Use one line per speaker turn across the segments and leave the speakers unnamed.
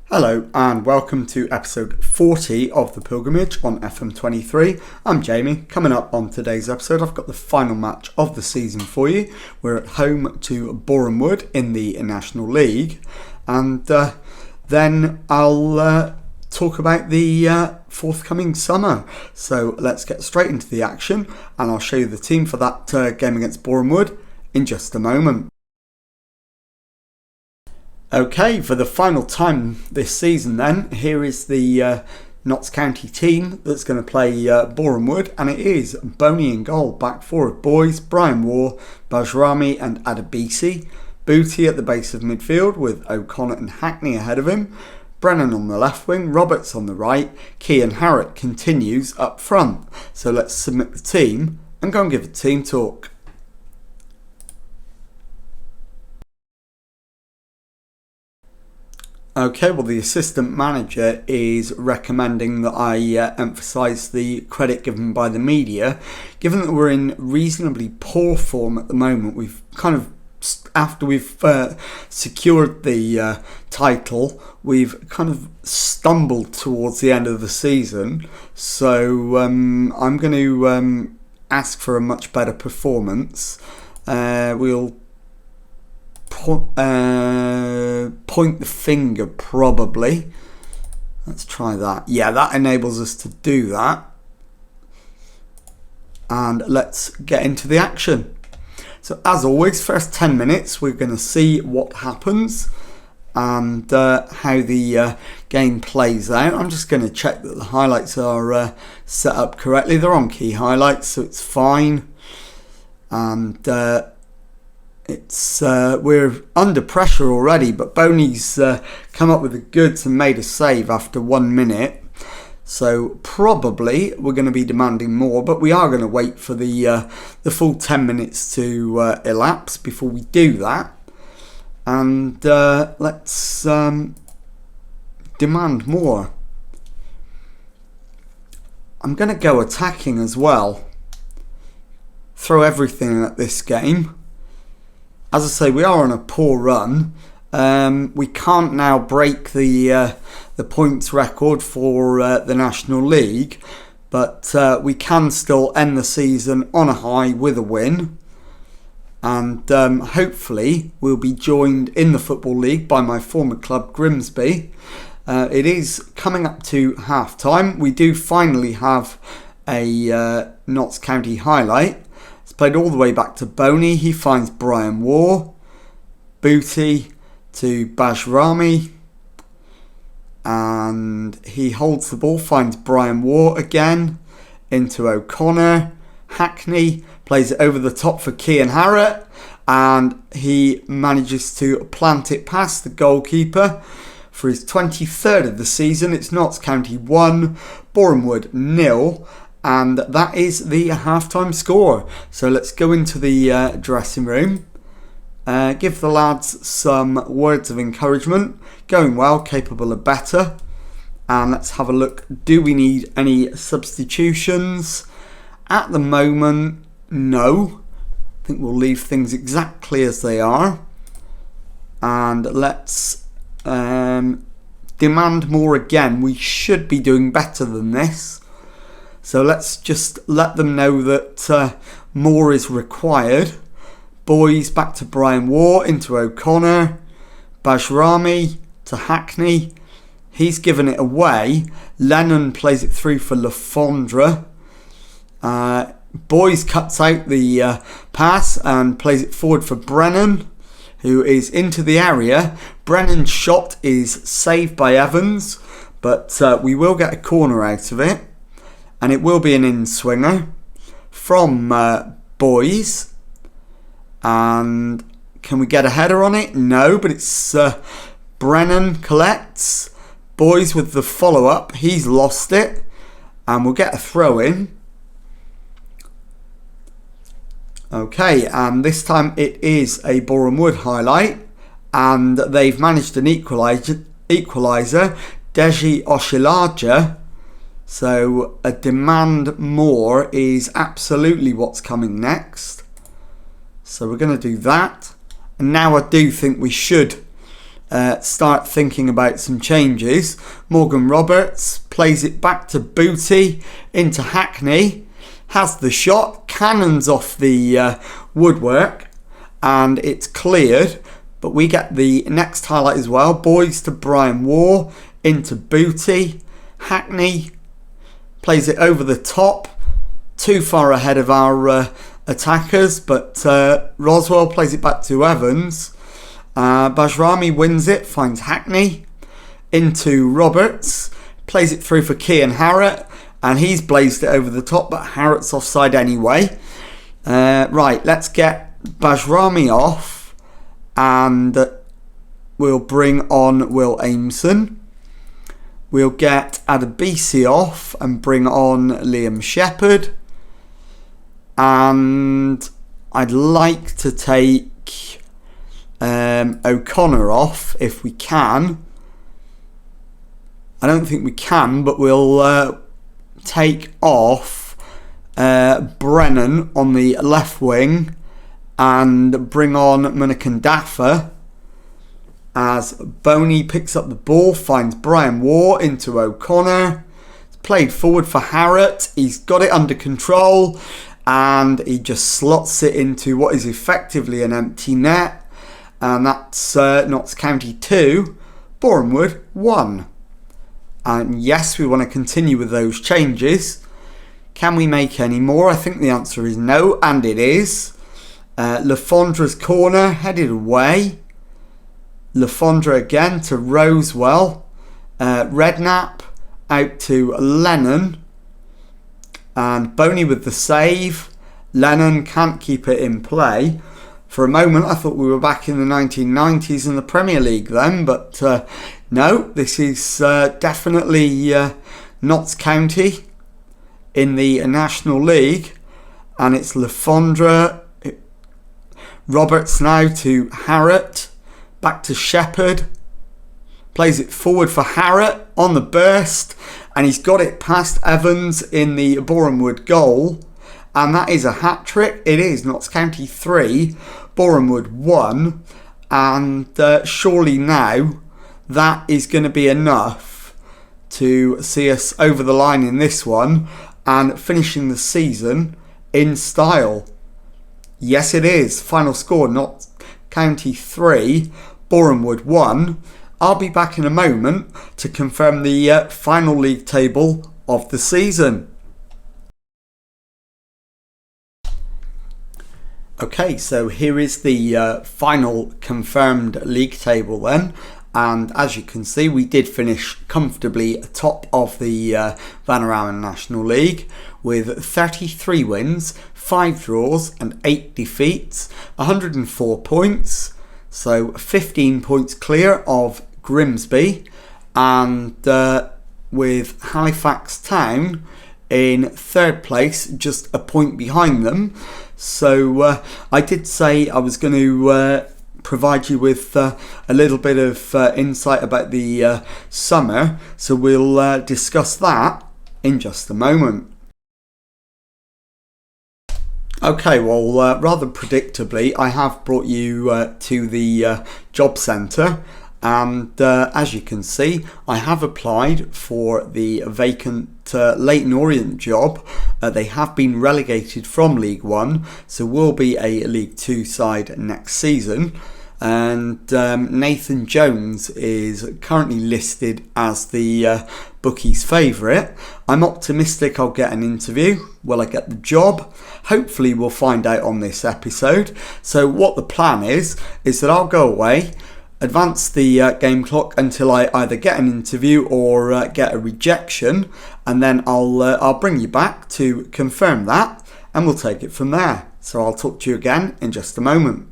Hello and welcome to episode 40 of The Pilgrimage on FM23. I'm Jamie. Coming up on today's episode, I've got the final match of the season for you. We're at home to Boreham Wood in the National League, and then I'll talk about the forthcoming summer. So let's get straight into the action, and I'll show you the team for that game against Boreham Wood in just a moment. Okay, for the final time this season then, here is the Notts County team that's going to play Boreham Wood, and it is Boney in goal, back four of boys, Brian Waugh, Bajrami and Adebisi, Booty at the base of midfield with O'Connor and Hackney ahead of him, Brennan on the left wing, Roberts on the right, Kean Harrott continues up front. So let's submit the team and go and give a team talk. Okay, well, the assistant manager is recommending that I emphasise the credit given by the media. Given that we're in reasonably poor form at the moment, we've kind of, after we've secured the title, we've kind of stumbled towards the end of the season. So I'm going to ask for a much better performance. We'll point the finger, probably. Let's try that. Yeah, that enables us to do that. And let's get into the action. So as always, first 10 minutes we're going to see what happens and how the game plays out. I'm just going to check that the highlights are set up correctly. They're on key highlights, so it's fine. And it's we're under pressure already, but Boney's come up with the goods and made a save after 1 minute. So probably we're going to be demanding more, but we are going to wait for the full 10 minutes to elapse before we do that. And let's demand more. I'm going to go attacking as well. Throw everything at this game. As I say, we are on a poor run. We can't now break the points record for the National League, but we can still end the season on a high with a win. And hopefully we'll be joined in the Football League by my former club Grimsby. It is coming up to half time. We do finally have a Notts County highlight. It's played all the way back to Boney. He finds Brian Waugh. Booty to Bajrami. And he holds the ball, finds Brian Waugh again. Into O'Connor. Hackney plays it over the top for Kean Harrott. And he manages to plant it past the goalkeeper for his 23rd of the season. It's Notts County 1, Boreham Wood 0. And that is the halftime score. So let's go into the dressing room. Give the lads some words of encouragement. Going well, capable of better. And let's have a look. Do we need any substitutions? At the moment, no. I think we'll leave things exactly as they are. And let's demand more again. We should be doing better than this. So let's just let them know that more is required. Boys back to Brian Waugh, into O'Connor. Bajrami to Hackney. He's given it away. Lennon plays it through for Lafondra. Boys cuts out the pass and plays it forward for Brennan, who is into the area. Brennan's shot is saved by Evans, but we will get a corner out of it. And it will be an in-swinger from Boys. And can we get a header on it? No, but it's Brennan collects. Boys with the follow-up. He's lost it. And we'll get a throw-in. Okay, and this time it is a Boreham Wood highlight. And they've managed an equaliser. Deji Oshilaja. So a demand more is absolutely what's coming next. So we're going to do that. And now I do think we should start thinking about some changes. Morgan Roberts plays it back to Booty into Hackney, has the shot, cannons off the woodwork, and it's cleared. But we get the next highlight as well. Boys to Brian Waugh into Booty. Hackney plays it over the top, too far ahead of our attackers, but Roswell plays it back to Evans. Bajrami wins it, finds Hackney into Roberts, plays it through for Cian Harrott, and he's blazed it over the top, but Harrott's offside anyway. Right, let's get Bajrami off, and we'll bring on Will Aimson. We'll get Adebisi off and bring on Liam Shepherd. And I'd like to take O'Connor off if we can. I don't think we can, but we'll take off Brennan on the left wing and bring on Munakandaffa as Boney picks up the ball, finds Brian Waugh into O'Connor. It's played forward for Harrott. He's got it under control and he just slots it into what is effectively an empty net. And that's Notts County 2, Bournemouth 1. And yes, we want to continue with those changes. Can we make any more? I think the answer is no, and it is. Lefondra's corner headed away. Lefondra again to Rosewell. Redknapp out to Lennon. And Boney with the save. Lennon can't keep it in play. For a moment I thought we were back in the 1990s in the Premier League then, but no, this is definitely Notts County in the National League, and it's Lefondra. Roberts now to Harrott, back to Shepherd, plays it forward for Harrott on the burst, and he's got it past Evans in the Bournemouth goal, and that is a hat-trick. It is Notts County 3, Bournemouth 1, and surely now that is going to be enough to see us over the line in this one and finishing the season in style. Yes, it is. Final score, Notts County 3, Bournemouth 1. I'll be back in a moment to confirm the final league table of the season. Okay, so here is the final confirmed league table then. And as you can see, we did finish comfortably top of the Vanarama National League with 33 wins, 5 draws and 8 defeats, 104 points. So 15 points clear of Grimsby, and with Halifax Town in third place, just a point behind them. So I did say I was going to provide you with a little bit of insight about the summer, so we'll discuss that in just a moment. Okay, well, rather predictably, I have brought you to the job centre, and as you can see, I have applied for the vacant Leyton Orient job. They have been relegated from League One, so will be a League Two side next season. And Nathan Jones is currently listed as the bookie's favourite. I'm optimistic I'll get an interview. Will I get the job? Hopefully we'll find out on this episode. So what the plan is that I'll go away, advance the game clock until I either get an interview or get a rejection, and then I'll bring you back to confirm that, and we'll take it from there. So I'll talk to you again in just a moment.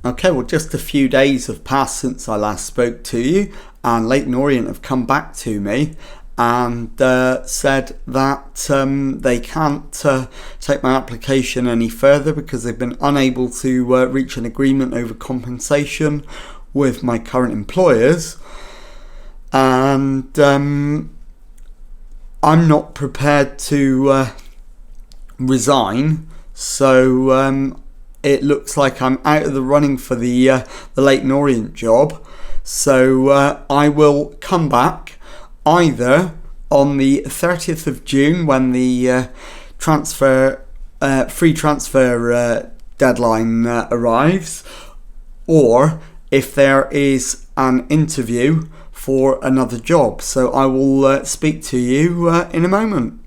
Okay, well, just a few days have passed since I last spoke to you, and Leyton Orient have come back to me and said that they can't take my application any further because they've been unable to reach an agreement over compensation with my current employers, and I'm not prepared to resign, so it looks like I'm out of the running for the Leighton Orient job. So I will come back either on the 30th of June when the free transfer deadline arrives, or if there is an interview for another job. So I will speak to you in a moment.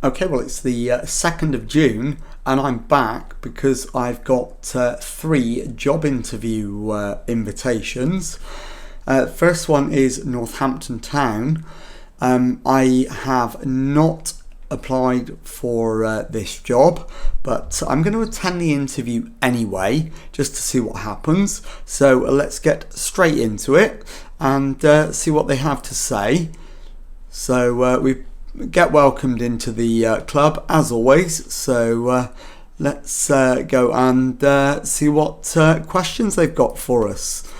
Okay, well, it's the 2nd of June and I'm back because I've got 3 job interview invitations. First one is Northampton Town. I have not applied for this job, but I'm going to attend the interview anyway just to see what happens. So let's get straight into it and see what they have to say. So we get welcomed into the club as always. So let's go and see what questions they've got for us.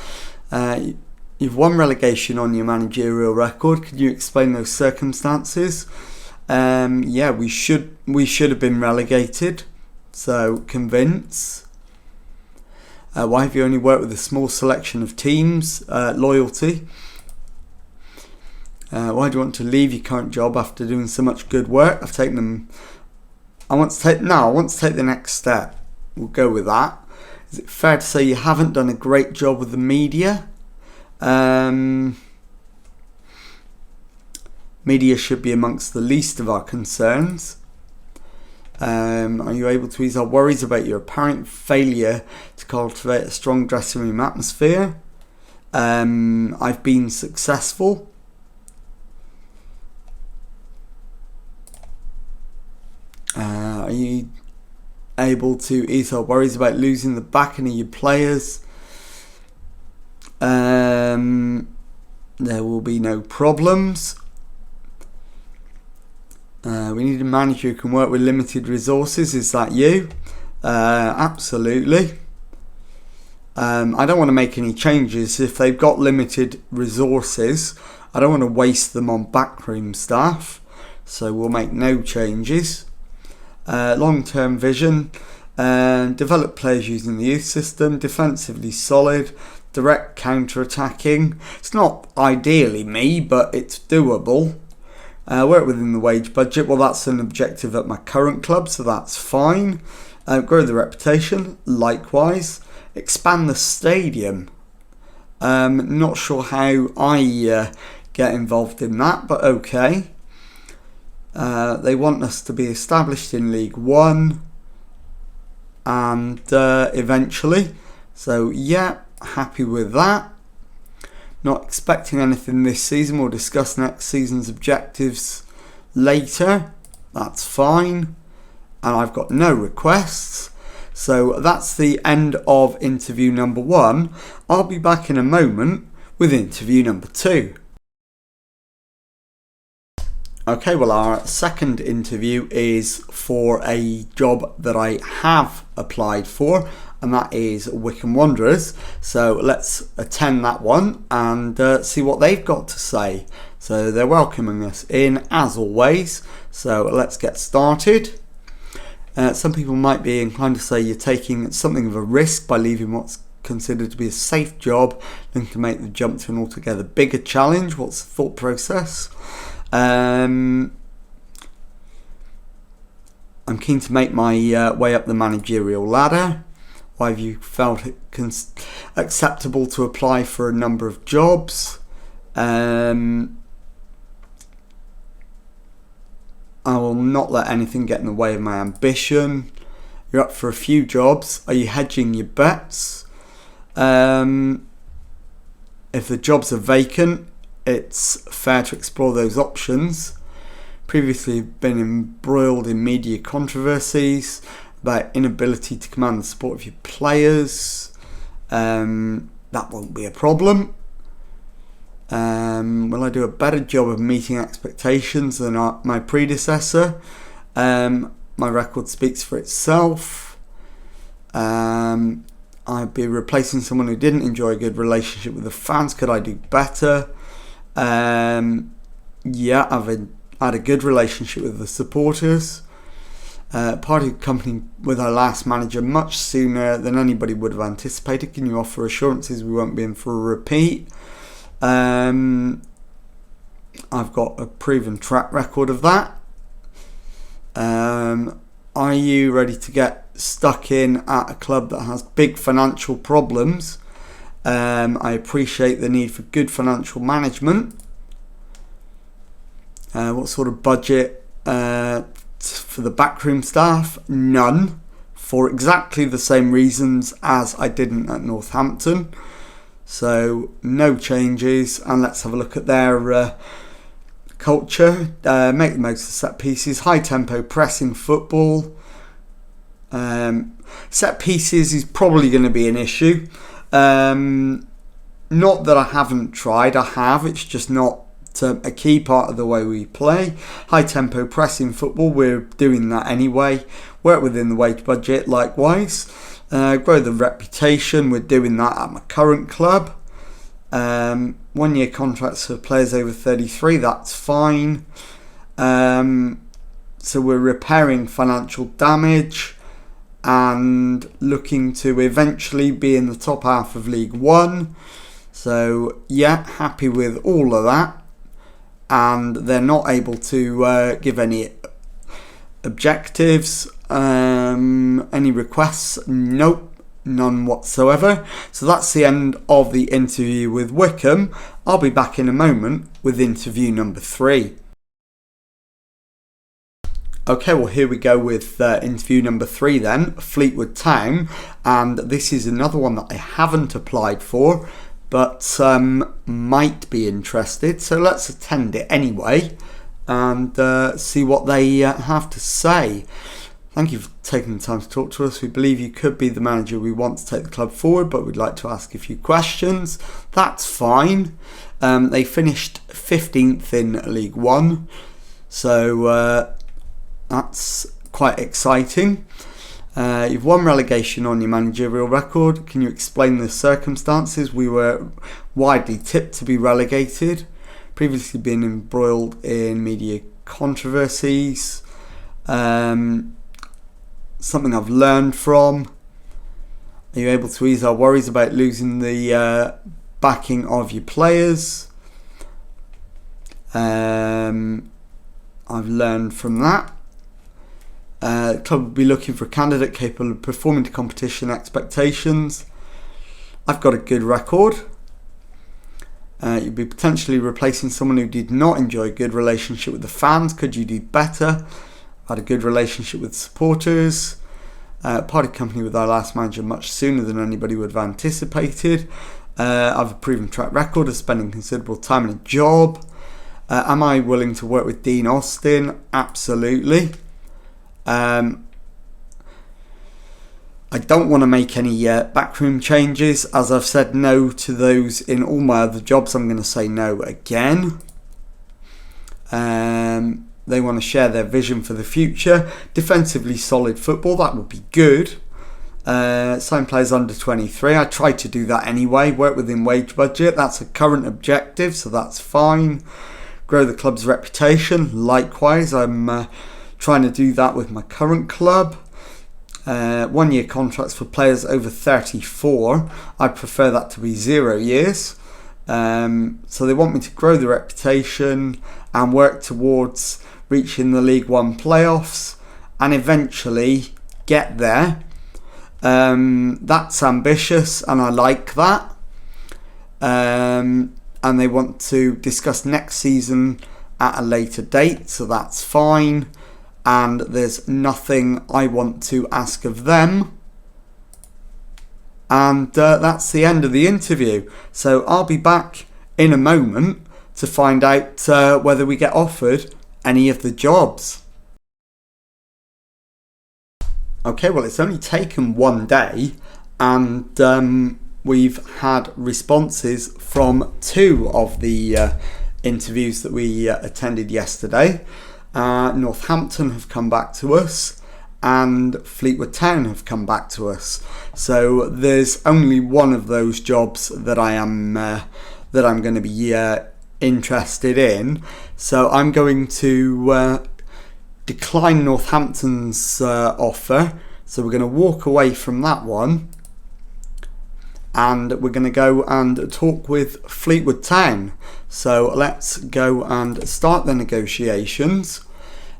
You've won relegation on your managerial record. Could you explain those circumstances? Yeah, we should have been relegated. So convince. Why have you only worked with a small selection of teams? Loyalty. Why do you want to leave your current job after doing so much good work? I want to take the next step. We'll go with that. Is it fair to say you haven't done a great job with the media? Media should be amongst the least of our concerns. Are you able to ease our worries about your apparent failure to cultivate a strong dressing room atmosphere? I've been successful. Are you able to ease our worries about losing the backing of your players? There will be no problems. We need a manager who can work with limited resources. Is that you? Absolutely. I don't want to make any changes. If they've got limited resources, I don't want to waste them on backroom staff. So we'll make no changes. Long-term vision. Develop players using the youth system. Defensively solid. Direct counter-attacking. It's not ideally me, but it's doable. Work within the wage budget. Well, that's an objective at my current club, so that's fine. Grow the reputation. Likewise. Expand the stadium. Not sure how I get involved in that, but okay. They want us to be established in League One and eventually. So yeah, happy with that. Not expecting anything this season. We'll discuss next season's objectives later. That's fine. And I've got no requests. So that's the end of interview number 1. I'll be back in a moment with interview number 2. Okay, well, our second interview is for a job that I have applied for, and that is Wycombe Wanderers. So let's attend that one and see what they've got to say. So they're welcoming us in as always. So let's get started. Some people might be inclined to say you're taking something of a risk by leaving what's considered to be a safe job and to make the jump to an altogether bigger challenge. What's the thought process? I'm keen to make my way up the managerial ladder. Why have you felt it acceptable to apply for a number of jobs? I will not let anything get in the way of my ambition. You're up for a few jobs. Are you hedging your bets? If the jobs are vacant, it's fair to explore those options. Previously been embroiled in media controversies about inability to command the support of your players. That won't be a problem. Will I do a better job of meeting expectations than my predecessor? My record speaks for itself. I'd be replacing someone who didn't enjoy a good relationship with the fans. Could I do better? Yeah, I've had a good relationship with the supporters. Parted company with our last manager much sooner than anybody would have anticipated. Can you offer assurances we won't be in for a repeat? I've got a proven track record of that. Are you ready to get stuck in at a club that has big financial problems? I appreciate the need for good financial management. What sort of budget for the backroom staff? None, for exactly the same reasons as I didn't at Northampton. So no changes, and let's have a look at their culture. Make the most of set pieces, high tempo pressing football. Set pieces is probably going to be an issue. Not that I haven't tried, I have, it's just not a key part of the way we play. High tempo pressing football, we're doing that anyway. Work within the wage budget likewise. Grow the reputation, we're doing that at my current club. 1 year contracts for players over 33, that's fine. So we're repairing financial damage and looking to eventually be in the top half of League One. So yeah, happy with all of that. And they're not able to give any objectives, any requests. Nope, none whatsoever. So that's the end of the interview with Wickham. I'll be back in a moment with interview number 3. Okay, well here we go with interview number 3 then, Fleetwood Town, and this is another one that I haven't applied for, but might be interested, so let's attend it anyway and see what they have to say. Thank you for taking the time to talk to us. We believe you could be the manager we want to take the club forward, but we'd like to ask a few questions. That's fine. They finished 15th in League One, so that's quite exciting. You've won relegation on your managerial record. Can you explain the circumstances? We were widely tipped to be relegated. Previously been embroiled in media controversies. Something I've learned from. Are you able to ease our worries about losing the backing of your players? I've learned from that. The club will be looking for a candidate capable of performing to competition expectations. I've got a good record. You'll be potentially replacing someone who did not enjoy a good relationship with the fans. Could you do better? I've had a good relationship with supporters. Parted company with our last manager much sooner than anybody would have anticipated. I've a proven track record of spending considerable time in a job. Am I willing to work with Dean Austin? Absolutely. I don't want to make any backroom changes. As I've said no to those in all my other jobs, I'm going to say no again. They want to share their vision for the future. Defensively solid football, that would be good. Sign players under 23. I try to do that anyway. Work within wage budget. That's a current objective, so that's fine. Grow the club's reputation. Likewise, I'm trying to do that with my current club. 1 year contracts for players over 34. I prefer that to be 0 years. So they want me to grow the reputation and work towards reaching the League One playoffs and eventually get there. That's ambitious and I like that. And they want to discuss next season at a later date, so that's fine. And there's nothing I want to ask of them. And that's the end of the interview. So I'll be back in a moment to find out whether we get offered any of the jobs. Okay, well, it's only taken 1 day and we've had responses from 2 of the interviews that we attended yesterday. Northampton have come back to us and Fleetwood Town have come back to us. So there's only one of those jobs that I'm going to be interested in. So I'm going to decline Northampton's offer, so we're going to walk away from that one, and we're going to go and talk with Fleetwood Town. So let's go and start the negotiations.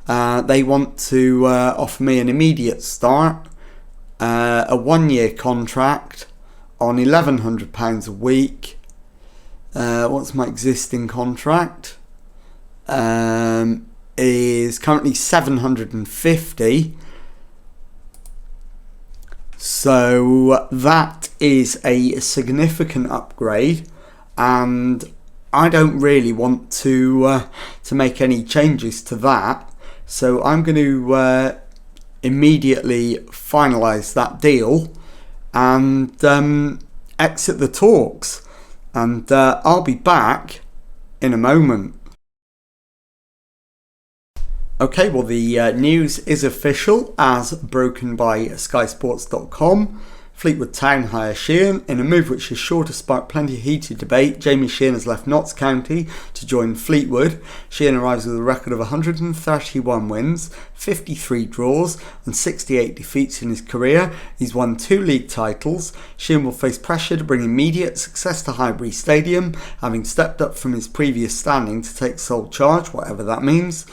They want to offer me an immediate start, a 1-year contract on £1,100 a week. What's my existing contract? Is currently £750. So that is a significant upgrade, and I don't really want to make any changes to that. So I'm going to immediately finalise that deal and exit the talks. And I'll be back in a moment. Okay, well, the news is official as broken by skysports.com. Fleetwood Town hire Sheehan in a move which is sure to spark plenty of heated debate. Jamie Sheehan has left Notts County to join Fleetwood. Sheehan arrives with a record of 131 wins, 53 draws and 68 defeats in his career. He's won 2 league titles. Sheehan will face pressure to bring immediate success to Highbury Stadium, having stepped up from his previous standing to take sole charge, whatever that means,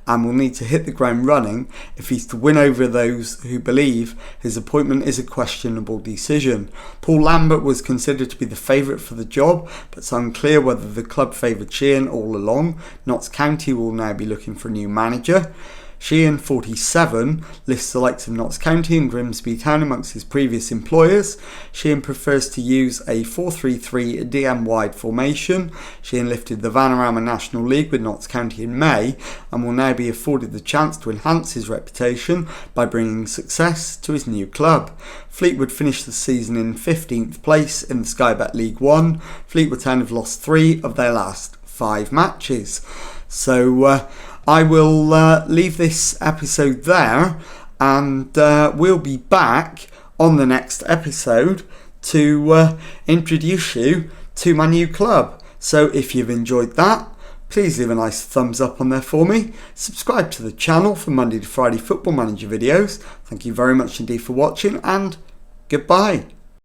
and will need to hit the ground running if he's to win over those who believe his appointment is a questionable decision. Paul Lambert was considered to be the favourite for the job, but it's unclear whether the club favoured Sheehan all along. Notts County will now be looking for a new manager. Sheehan, 47, lists the likes of Notts County and Grimsby Town amongst his previous employers. Sheehan prefers to use a 4-3-3 DM-wide formation. Sheehan lifted the Vanarama National League with Notts County in May and will now be afforded the chance to enhance his reputation by bringing success to his new club. Fleetwood finished the season in 15th place in the Sky Bet League 1. Fleetwood Town have lost 3 of their last 5 matches. So I will leave this episode there, and we'll be back on the next episode to introduce you to my new club. So if you've enjoyed that, please leave a nice thumbs up on there for me. Subscribe to the channel for Monday to Friday Football Manager videos. Thank you very much indeed for watching, and goodbye.